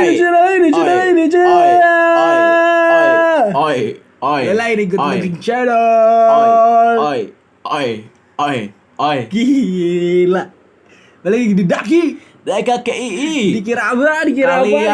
Ini good looking channel. Gila. Balik lagi di Daki. DKKII. Dikira apa kalian?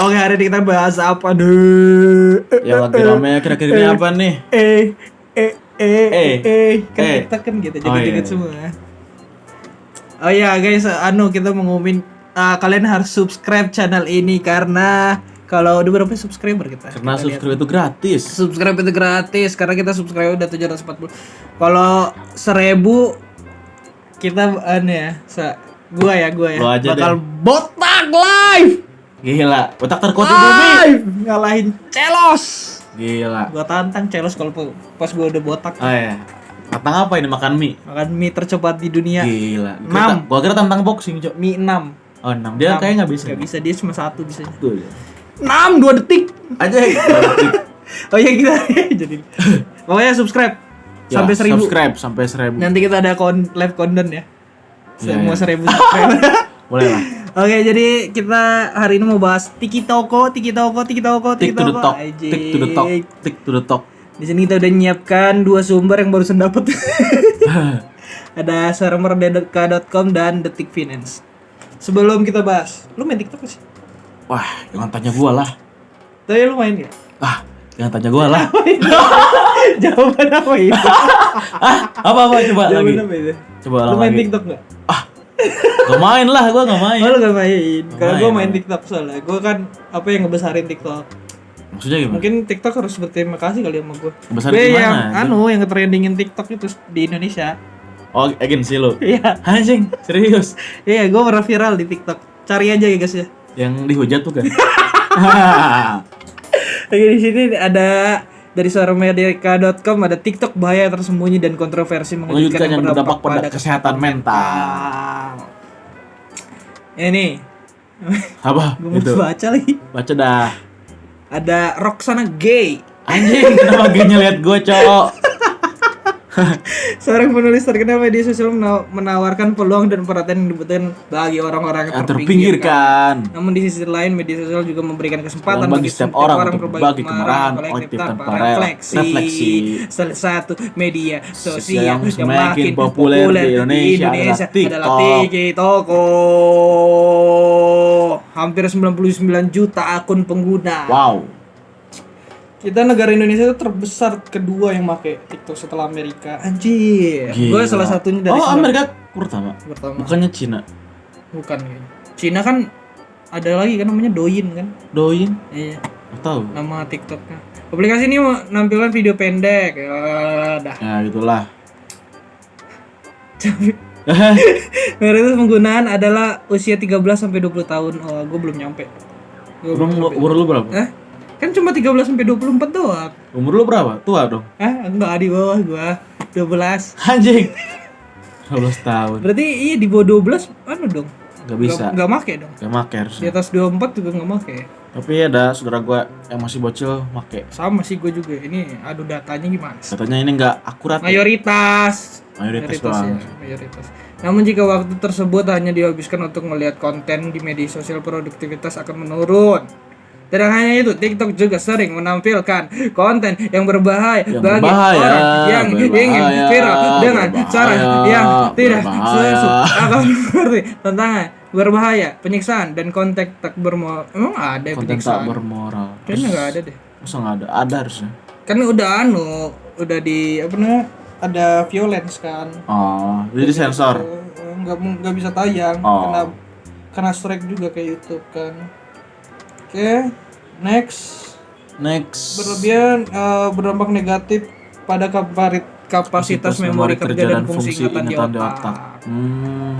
Oke, hari ini kita bahas apa deh? Yang lagi rame kira-kira ini apa nih? Kan kita kan gitu deket-deket semua. Oh iya guys, kita mengumumin kalian harus subscribe channel ini karena kalau udah berapa subscriber kita? Karena subscribe itu gratis. Subscribe itu gratis karena kita subscribe udah 740. Kalau 1000 kita gua ya bakal botak live. Gila, botak terkuat di bumi. Ngalahin Celos. Gila. Gua tantang Celos kalau pas gua udah botak. Oh iya. Tantang apa ini? Makan mie? Makan mie tercepat di dunia. Gila. 6. Gua kira tantang boxing, Cok. Mie 6. Oh, 6. Dia kayaknya enggak bisa. Enggak bisa, dia cuma 1 bisanya. Tuh. 6 2 detik. Aja. Oh iya kita jadi. Pokoknya subscribe Ya, sampai 1000. Subscribe sampai 1000. Nanti kita ada live countdown ya. Semua 1000 subscriber. Boleh lah. Oke, jadi kita hari ini mau bahas Tiki Toko. Tick to the talk. Tick to the talk. Di sini kita udah nyiapkan 2 sumber yang barusan dapet. Ada sermerdeka.com dan Detik Finance. Sebelum kita bahas, lu main TikTok sih? Wah, jangan tanya gua lah. Tapi lu main ya? Jangan tanya gua lah. Jawaban apa itu? Apa coba lagi? Jawaban apa itu? Coba lu main lagi. TikTok enggak? Gak main lah, gua gak main. Oh, lu gak main? Karena gua main TikTok soalnya. Gua kan yang ngebesarin TikTok. Maksudnya gimana? Mungkin TikTok harus berterima kasih kali sama gua. Besarin gimana? Yang nge-trendingin TikTok itu di Indonesia. Oh, agensi lu? Iya. Anjing, serius? Iya, gua pernah viral di TikTok. Cari aja ya guys ya. Yang dihujat tuh kan? Oke, di sini ada dari sermerdeka.com ada TikTok bahaya tersembunyi dan kontroversi mengejutkan yang berdampak pada kesehatan mental. Ini Apa? gue mau baca lagi. Baca dah. Ada Roxana Gay. Anjing, kenapa gini lihat gue, Cok? Seorang penulis terkenal media sosial menawarkan peluang dan perhatian yang dibutuhkan bagi orang-orang yang terpinggirkan. Namun di sisi lain media sosial juga memberikan kesempatan bagi setiap orang untuk berbagi kemarahan kolektif tanpa refleksi. Salah satu media sosial yang semakin populer di Indonesia adalah TikTok. Hampir 99 juta akun pengguna. Wow. Kita negara Indonesia itu terbesar kedua yang pakai TikTok setelah Amerika. Anjir. Gue salah satunya dari Amerika pertama. Bukannya Cina. Bukan kayaknya. Cina kan ada lagi kan namanya Douyin kan? Douyin? Iya. Tahu. Nama TikToknya. Aplikasi ini menampilkan video pendek. Dah. Ya, gitulah. Mayoritas penggunaan adalah usia 13 sampai 20 tahun. Oh, gue belum nyampe. Umur lu berapa? Kan cuma 13 sampai 24 doang. Umur lu berapa? Tua dong. Enggak, di bawah gua 12. Anjing. 12 tahun. Berarti iya di bawah 12 dong. Enggak bisa. Enggak make dong. Enggak make harusnya. Di atas 24 juga enggak make. Tapi ada saudara gua yang masih bocil make. Sama sih gua juga. Ini adu datanya gimana? Katanya ini enggak akurat. Mayoritas doang. Mayoritas. Namun jika waktu tersebut hanya dihabiskan untuk melihat konten di media sosial, produktivitas akan menurun. Tidak hanya itu, TikTok juga sering menampilkan konten yang berbahaya bagi orang yang ingin viral dengan cara yang tidak sesuai tentang berbahaya, penyiksaan dan konten tak bermoral. Emang ada konten penyiksaan? Tak bermoral. Kayaknya nggak ada deh. Masa nggak ada? Ada harusnya. Kan udah di ada violence kan. Oh, jadi sensor. Nggak bisa tayang karena strike juga kayak YouTube kan. Oke, next. Berlebihan berdampak negatif pada kapasitas memori kerja dan fungsi ingatan di otak.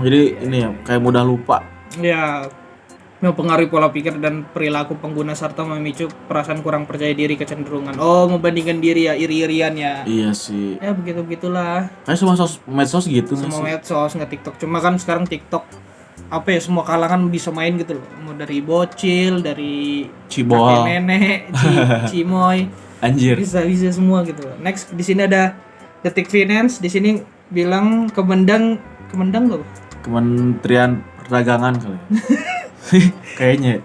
Jadi ini ya kayak mudah lupa. Ya, mempengaruhi pola pikir dan perilaku pengguna serta memicu perasaan kurang percaya diri, kecenderungan membandingkan diri ya, iri-irian ya. Iya sih. Ya begitulah. Kayak semua medsos gitu nggak Semua sih? medsos nggak TikTok. Cuma kan sekarang TikTok apa ya, semua kalangan bisa main gitu loh. Mau dari bocil, dari Cibol. kakek nenek, cimoy. Anjir. Bisa semua gitu loh. Next di sini ada Detik Finance. Di sini bilang Kementerian Perdagangan kali. Kayaknya.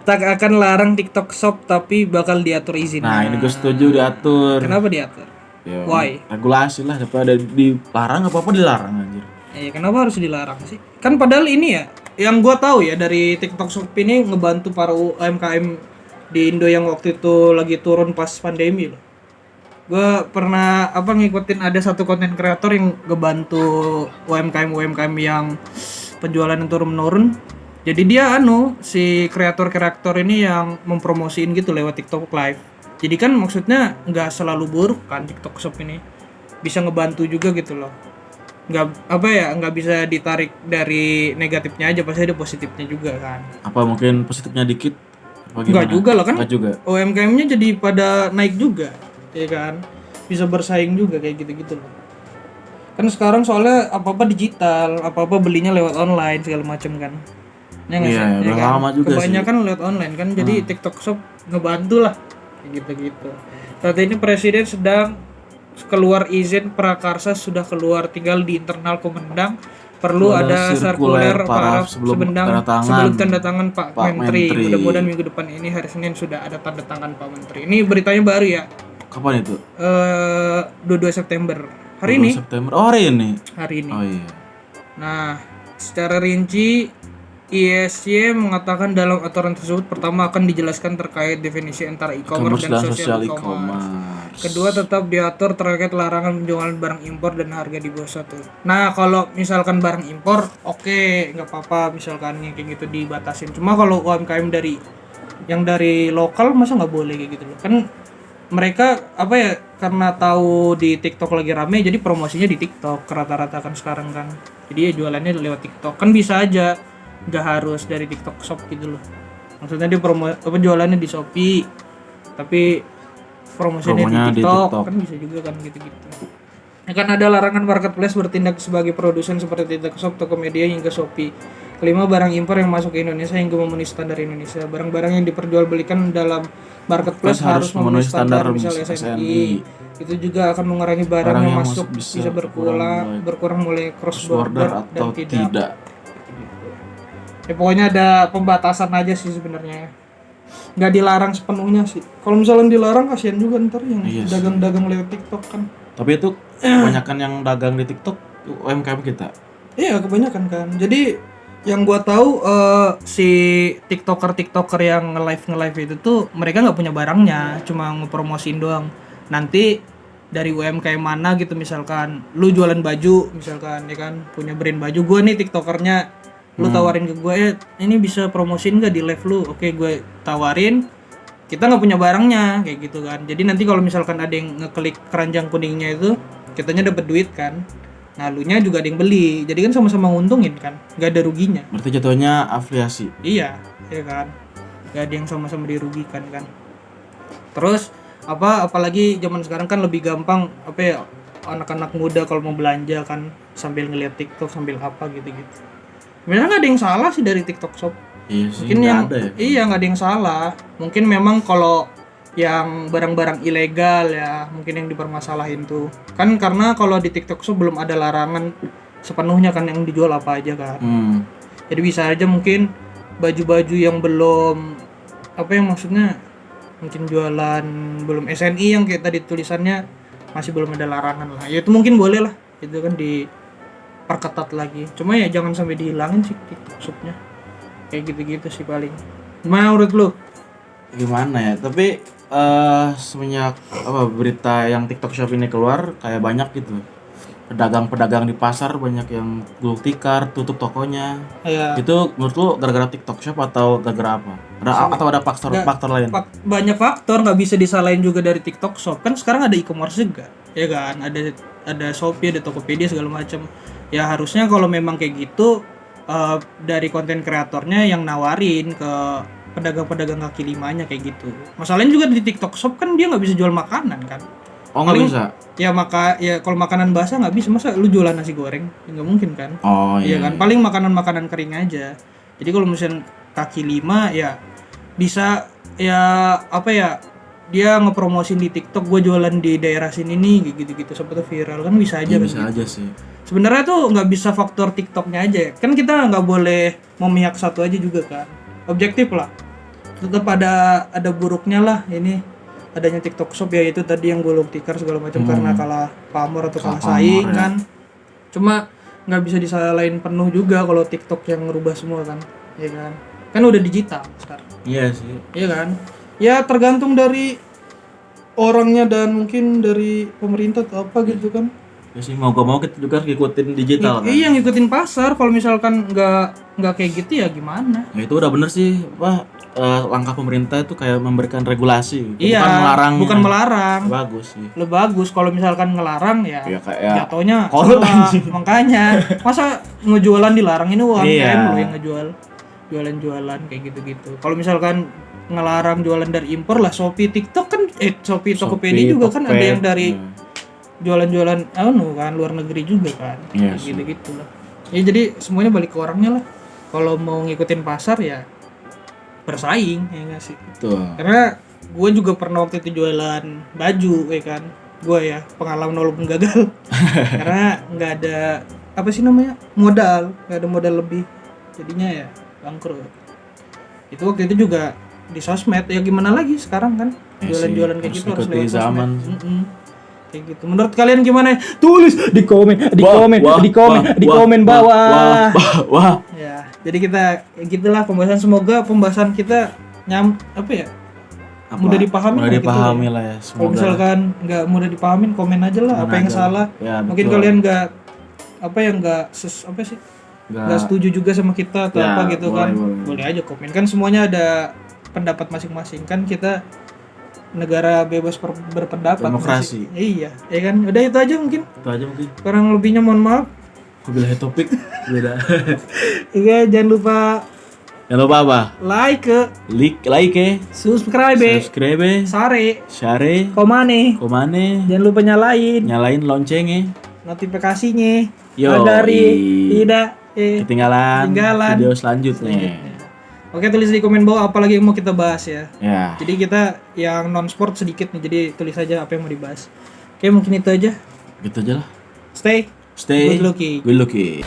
tak akan larang TikTok Shop tapi bakal diatur izin. Nah, ini gue setuju diatur. Kenapa diatur? Ya, Why? regulasi lah, daripada dilarang apa dilarang anjir. Kenapa harus dilarang sih? Kan padahal ini ya, yang gua tahu ya dari TikTok Shop ini ngebantu para UMKM di Indo yang waktu itu lagi turun pas pandemi loh. Gua pernah ngikutin ada satu konten kreator yang ngebantu UMKM yang penjualan yang turun-menurun. Jadi dia si kreator ini yang mempromosiin gitu lewat TikTok Live. Jadi kan maksudnya nggak selalu buruk kan TikTok Shop ini. Bisa ngebantu juga gitu loh. Nggak bisa ditarik dari negatifnya aja, pasti ada positifnya juga kan. Apa mungkin positifnya dikit? Enggak juga lah kan. Enggak juga. UMKM-nya jadi pada naik juga, ya kan. Bisa bersaing juga kayak gitu-gitu loh. Kan sekarang soalnya apa-apa digital, apa-apa belinya lewat online segala macam kan. Ya nggak sih? Udah kan? lama juga kebanyakan sih. lewat online kan, jadi TikTok Shop ngebantu lah kayak gitu-gitu. Saat ini presiden sedang keluar izin prakarsa, sudah keluar, tinggal di internal Komendang. Perlu ada sirkuler paraf sebelum tanda tangan Pak Menteri. Mudah-mudahan minggu depan ini hari Senin sudah ada tanda tangan Pak Menteri. Ini beritanya baru ya. Kapan itu? 22 September. Hari ini. September. Oh, hari ini. Oh iya. Nah, secara rinci ISY mengatakan dalam aturan tersebut pertama akan dijelaskan terkait definisi antara e-commerce dan social e-commerce. Kedua, tetap diatur terkait larangan penjualan barang impor dan harga di bawah satu. Nah, kalau misalkan barang impor, oke, nggak apa-apa misalkan yang kayak gitu dibatasin. Cuma kalau UMKM dari lokal masa nggak boleh kayak gitu loh. Kan mereka karena tahu di TikTok lagi rame, jadi promosinya di TikTok rata-rata kan sekarang kan. Jadi ya jualannya lewat TikTok. Kan bisa aja nggak harus dari TikTok Shop gitu loh. Maksudnya dia jualannya di Shopee tapi promosinya di TikTok kan bisa juga kan gitu-gitu. Akan ada larangan marketplace bertindak sebagai produsen seperti TikTok Shop, Tokopedia hingga Shopee. Kelima, barang impor yang masuk ke Indonesia hingga memenuhi standar Indonesia. Barang-barang yang diperjualbelikan dalam marketplace harus memenuhi standar misal SNI. Itu juga akan mengurangi barang yang masuk bisa berkurang mulai cross border dan tidak. Ya pokoknya ada pembatasan aja sih sebenarnya. Nggak dilarang sepenuhnya sih. Kalau misalnya dilarang kasihan juga ntar yang dagang-dagang lewat TikTok kan. Tapi itu kebanyakan yang dagang di TikTok UMKM kita. Iya, kebanyakan kan. Jadi yang gua tahu si TikToker yang nge-live itu tuh mereka nggak punya barangnya, cuma ngepromosiin doang. Nanti dari UMKM mana gitu misalkan lu jualan baju misalkan ya kan, punya brand baju, gua nih TikTokernya, lu tawarin ke gue, ini bisa promosiin nggak di live lu? Oke, gue tawarin. Kita nggak punya barangnya kayak gitu kan. Jadi nanti kalau misalkan ada yang ngeklik keranjang kuningnya itu, kitanya dapat duit kan. Nah, lunya juga ada yang beli. Jadi kan sama-sama nguntungin kan, nggak ada ruginya. Berarti jatuhnya afiliasi. Iya, ya kan. Nggak ada yang sama-sama dirugikan kan. Terus apalagi zaman sekarang kan lebih gampang anak-anak muda kalau mau belanja kan sambil ngeliat TikTok sambil apa gitu-gitu. Sebenarnya nggak ada yang salah sih dari TikTok Shop. Iya sih, mungkin nggak ada yang salah. Mungkin memang kalau yang barang-barang ilegal ya mungkin yang dipermasalahin tuh kan, karena kalau di TikTok Shop belum ada larangan sepenuhnya kan yang dijual apa aja kan. Jadi bisa aja mungkin baju-baju yang belum yang maksudnya mungkin jualan belum SNI yang kayak tadi tulisannya masih belum ada larangan lah. Ya itu mungkin boleh lah itu kan perketat lagi. Cuma ya jangan sampai dihilangin sih TikTok Shop-nya. Kayak gitu-gitu sih paling. Gimana menurut lu? Gimana ya? Tapi semenjak berita yang TikTok Shop ini keluar, kayak banyak gitu. Pedagang-pedagang di pasar banyak yang gulung tikar, tutup tokonya. Ya. Itu menurut lu gara-gara TikTok Shop atau gara-gara apa? Atau ada faktor lain? Banyak faktor, nggak bisa disalahin juga dari TikTok Shop. Kan sekarang ada e-commerce juga. Ya kan? Ada Shopee, ada Tokopedia segala macam. Ya harusnya kalau memang kayak gitu dari konten kreatornya yang nawarin ke pedagang-pedagang kaki limanya kayak gitu. Masalahnya juga di TikTok Shop kan dia nggak bisa jual makanan kan. Oh nggak Paling bisa. ya kalau makanan basah nggak bisa, masa lu jualan nasi goreng? Ya, nggak mungkin kan. Oh Iya iya. kan, paling makanan-makanan kering aja. Jadi kalau misalnya kaki lima ya bisa ya apa ya, dia ngepromosin di TikTok gue jualan di daerah sini nih gitu-gitu, sampai tuh viral kan bisa aja Iya kan bisa gitu. aja sih. Sebenarnya tuh nggak bisa faktor TikToknya aja, kan kita nggak boleh memihak satu aja juga kan, objektif lah. Tetap ada buruknya lah ini adanya TikTok Shop, ya itu tadi yang gulung tikar segala macam karena kalah pamor atau kalah Kalah saing pamor, ya. kan. Cuma nggak bisa disalahin penuh juga kalau TikTok yang ngerubah semua kan, ya kan? Kan udah digital sekarang, Iya sih. iya kan? Ya tergantung dari orangnya dan mungkin dari pemerintah atau apa gitu kan. Ya sih mau gak mau kita juga harus ngikutin digital kan. Iya ngikutin pasar, kalau misalkan nggak kayak gitu ya gimana? Ya itu udah bener sih, langkah pemerintah itu kayak memberikan regulasi, Iya, bukan melarang. bukan melarang. Bagus sih. Lebih bagus kalau misalkan ngelarang ya, Ya kayak jatuhnya kolot salah. anjing. Makanya masa ngejualan dilarang, ini UMKM Iya. lo yang ngejual, jualan kayak gitu-gitu. Kalau misalkan ngelarang jualan dari impor lah, Shopee, TikTok kan Shopee, Tokopedia juga kan ada yang dari jualan-jualan kan luar negeri juga kan. Iya Kayak sih. gitu-gitu lah. Ya jadi semuanya balik ke orangnya lah. Kalau mau ngikutin pasar ya bersaing, ya nggak sih? Tuh. Karena gue juga pernah waktu itu jualan baju, ya kan. Gue ya pengalaman walaupun gagal. Karena nggak ada apa sih namanya modal, nggak ada modal lebih. Jadinya ya bangkrut. Itu waktu itu juga di sosmed, ya gimana lagi sekarang kan Ya jualan-jualan sih, kayak harus gitu harus ikuti lewat zaman. sosmed. Kayak gitu. Menurut kalian gimana? Tulis di komen bawah. Wah. Ya, jadi kita ya gitulah pembahasan, semoga pembahasan kita apa ya? Mudah dipahami Mudah lah gitu dipahami ya. lah ya. Kalau Semoga. misalkan nggak mudah dipahamin, komen aja lah Komen apa yang aja. salah. Ya, Mungkin betul. kalian nggak apa sih? Nggak setuju juga sama kita atau Ya, apa gitu boleh, kan. boleh. Boleh aja komen. Kan semuanya ada pendapat masing-masing, kan kita negara bebas berpendapat. Demokrasi. Iya, ya kan. Udah itu aja mungkin. Itu aja mungkin. Kurang lebihnya mohon maaf. Wabillahi topik. Beda. Iya, jangan lupa Jangan lupa apa? like, subscribe, share, komane. Jangan lupa Nyalain loncengnya. notifikasinya Yo, agar tidak ketinggalan ketinggalan video selanjutnya. Oke, tulis di komen bawah apalagi yang mau kita bahas ya. Ya. Jadi kita yang non sport sedikit nih, jadi tulis aja apa yang mau dibahas. Oke, mungkin itu aja. Gitu aja lah. Stay Stay good looking. good looking.